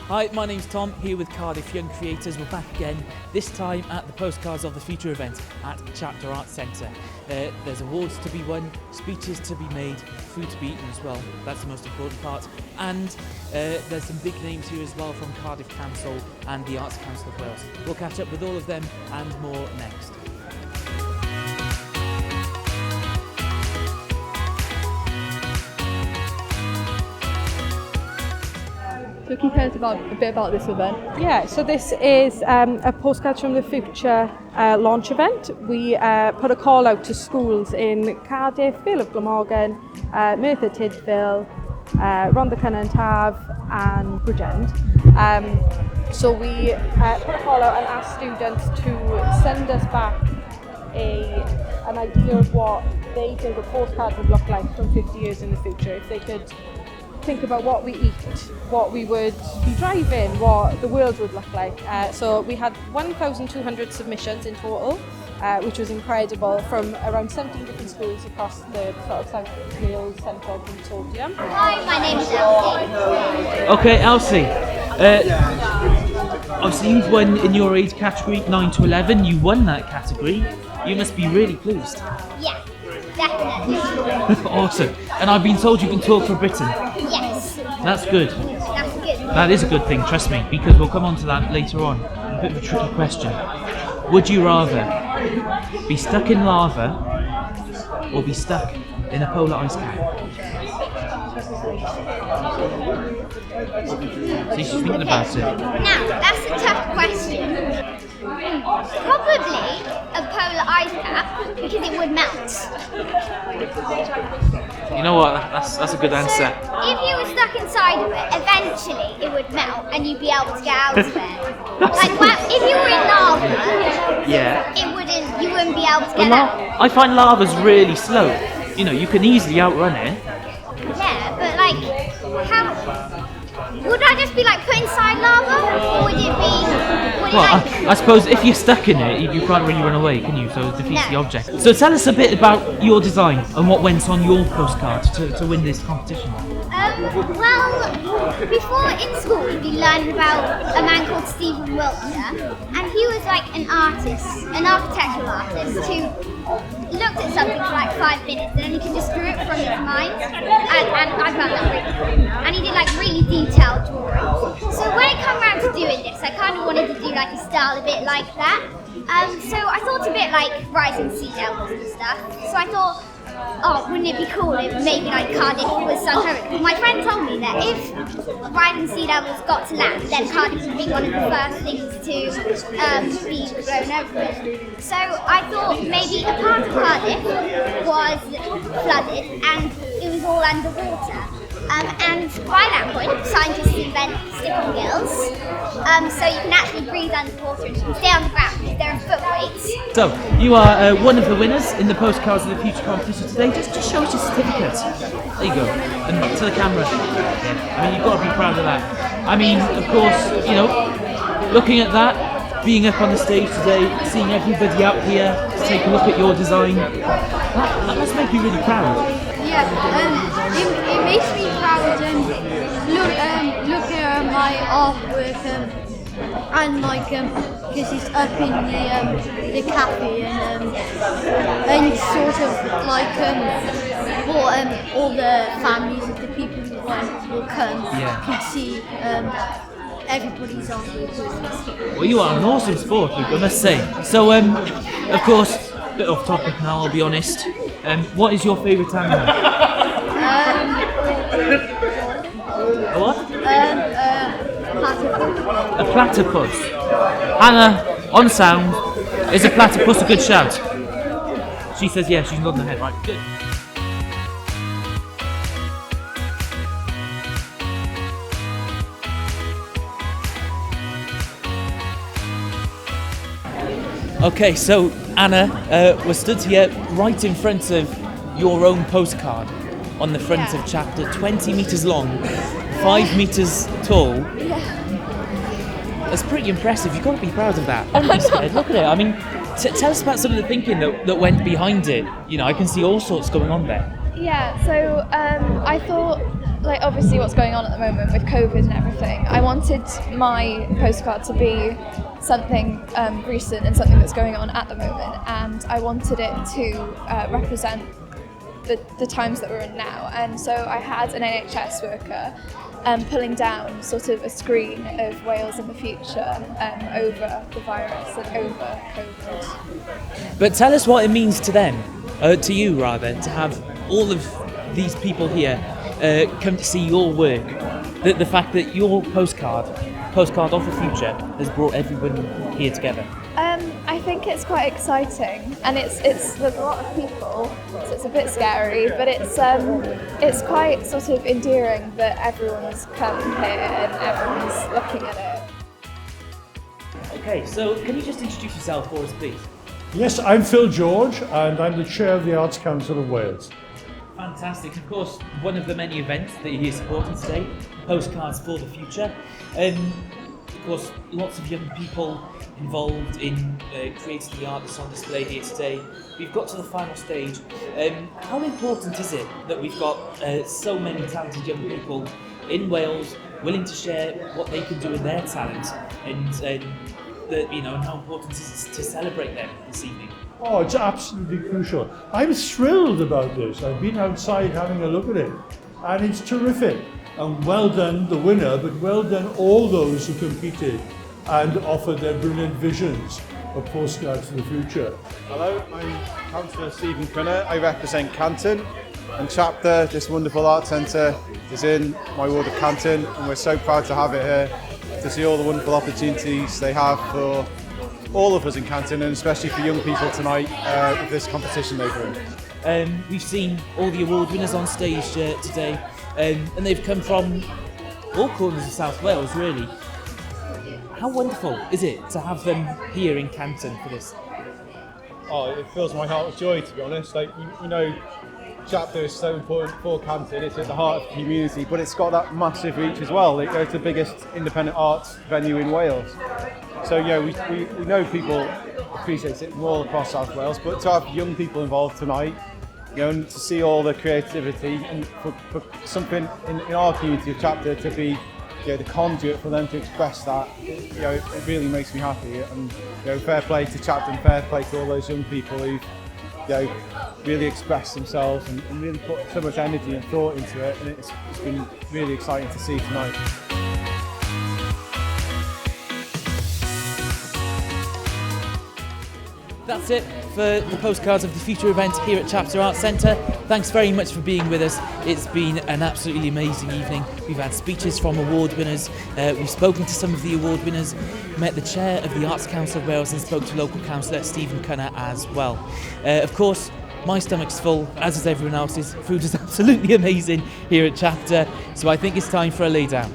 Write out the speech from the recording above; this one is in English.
Hi, my name's Tom, here with Cardiff Young Creators. We're back again, this time at the Postcards of the Future event at Chapter Arts Centre. There's awards to be won, speeches to be made, food to be eaten as well. That's the most important part. And there's some big names here as well from Cardiff Council and the Arts Council of Wales. We'll catch up with all of them and more next. So can you tell us a bit about this event? Yeah, so this is a Postcards from the Future launch event. We put a call out to schools in Cardiff, Vale of Glamorgan, Merthyr Tydfil, Rhondda and Taf and Bridgend. So we put a call out and asked students to send us back an idea of what they think a postcard would look like from 50 years in the future. If they could think about what we eat, what we would be driving, what the world would look like. So we had 1,200 submissions in total, which was incredible, from around 17 different schools across the sort of South Wales Central Consortium. Hi, my name is Ellie. Okay, Elsie. Obviously you've won in your age category, 9 to 11. You won that category. You must be really pleased. Yeah, definitely. Awesome. And I've been told you can talk for Britain. Yes. That's good. That's good. That is a good thing, trust me, because we'll come on to that later on. A bit of a tricky question. Would you rather be stuck in lava or be stuck in a polar ice cap? So she's thinking about it. Now, that's a tough question. Probably a polar ice cap, because it would melt. You know what, that's a good answer. If you were stuck inside of it, eventually it would melt and you'd be able to get out of it. If you were in lava, Yeah. you wouldn't be able to get out. I find lava's really slow. You know, you can easily outrun it. Yeah, but would I just be put inside lava, or would it be? Well, I suppose if you're stuck in it, you can't really run away, can you? So it defeats the object. So tell us a bit about your design and what went on your postcard to win this competition. Well, before in school we learned about a man called Stephen Wiltshire, and he was an artist, an architectural artist who looked at something for 5 minutes and then he could just draw it from his mind, and I found that really cool. And he did really detailed drawings. So when it came around to doing this, I kind of wanted to do a style a bit like that. So I thought a bit like rising sea levels and stuff. So I thought, wouldn't it be cool if maybe Cardiff was sunk over? My friend told me that if rising sea levels got to land, then Cardiff would be one of the first things to be blown over. So I thought maybe a part of Cardiff was flooded and it was all underwater. And by that point, scientists invent stick-on gills, so you can actually breathe underwater and you can stay on the ground because there are foot weights. So, you are one of the winners in the Postcards of the Future competition today. Just show us your certificate. There you go. And to the camera. Yeah. I mean, you've got to be proud of that. I mean, of course, looking at that, being up on the stage today, seeing everybody out here to take a look at your design, that must make you really proud. Yeah, it makes me proud and look at my artwork and because it's up in the cafe and sort of all the families of the people who will come can see everybody's artwork. Well, you are an awesome sport, Luke, I must say. So, of course, a bit off topic now, I'll be honest. What is your favourite animal? A what? Platypus. A platypus. Hannah, on sound, is a platypus a good shout? She says yes, she's nodding her head, right, good. Okay, so Anna, we're stood here right in front of your own postcard on the front of chapter, 20 metres long, 5 metres tall. Yeah. That's pretty impressive. You've got to be proud of that. Don't be scared. Look at it. I mean, tell us about some of the thinking that went behind it. I can see all sorts going on there. Yeah, so I thought, obviously what's going on at the moment with COVID and everything, I wanted my postcard to be something recent and something that's going on at the moment, and I wanted it to represent the times that we're in now. And so I had an NHS worker pulling down sort of a screen of Wales in the future over the virus and over COVID. But tell us what it means to them, to you rather, to have all of these people here come to see your work. The fact that your postcard of the future has brought everyone here together. I think it's quite exciting, and it's there's a lot of people, so it's a bit scary, but it's quite sort of endearing that everyone's come here and everyone's looking at it. Okay, so can you just introduce yourself for us, please? Yes, I'm Phil George, and I'm the chair of the Arts Council of Wales. Fantastic. Of course, one of the many events that you're supporting today, Postcards for the Future. Of course, lots of young people involved in creating the art that's on display here today. We've got to the final stage. How important is it that we've got so many talented young people in Wales willing to share what they can do with their talent, and and how important is it to celebrate them this evening? Oh, it's absolutely crucial. I'm thrilled about this. I've been outside having a look at it, and it's terrific. And well done the winner, but well done all those who competed and offered their brilliant visions of postcards for the future. Hello, I'm Councillor Stephen Crewyr. I represent Canton, and Chapter, this wonderful art centre, is in my ward of Canton, and we're so proud to have it here to see all the wonderful opportunities they have for all of us in Canton, and especially for young people tonight with this competition they've run. We've seen all the award winners on stage today, and they've come from all corners of South Wales, really. How wonderful is it to have them here in Canton for this? Oh, it fills my heart with joy, to be honest. Like, you know, Chapter is so important for Canton. It's at the heart of the community, but it's got that massive reach as well. It's the biggest independent arts venue in Wales. So yeah, we know people appreciate it from all across South Wales, but to have young people involved tonight, and to see all the creativity, and for something in our community of Chapter to be the conduit for them to express that, it really makes me happy. And fair play to Chapter and fair play to all those young people who've really expressed themselves and really put so much energy and thought into it, and it's been really exciting to see tonight. That's it for the Postcards of the Future event here at Chapter Arts Centre. Thanks very much for being with us. It's been an absolutely amazing evening. We've had speeches from award winners, we've spoken to some of the award winners, met the chair of the Arts Council of Wales, and spoke to local councillor Stephen Crewyr as well. Of course, my stomach's full, as is everyone else's. Food is absolutely amazing here at Chapter, so I think it's time for a lay down.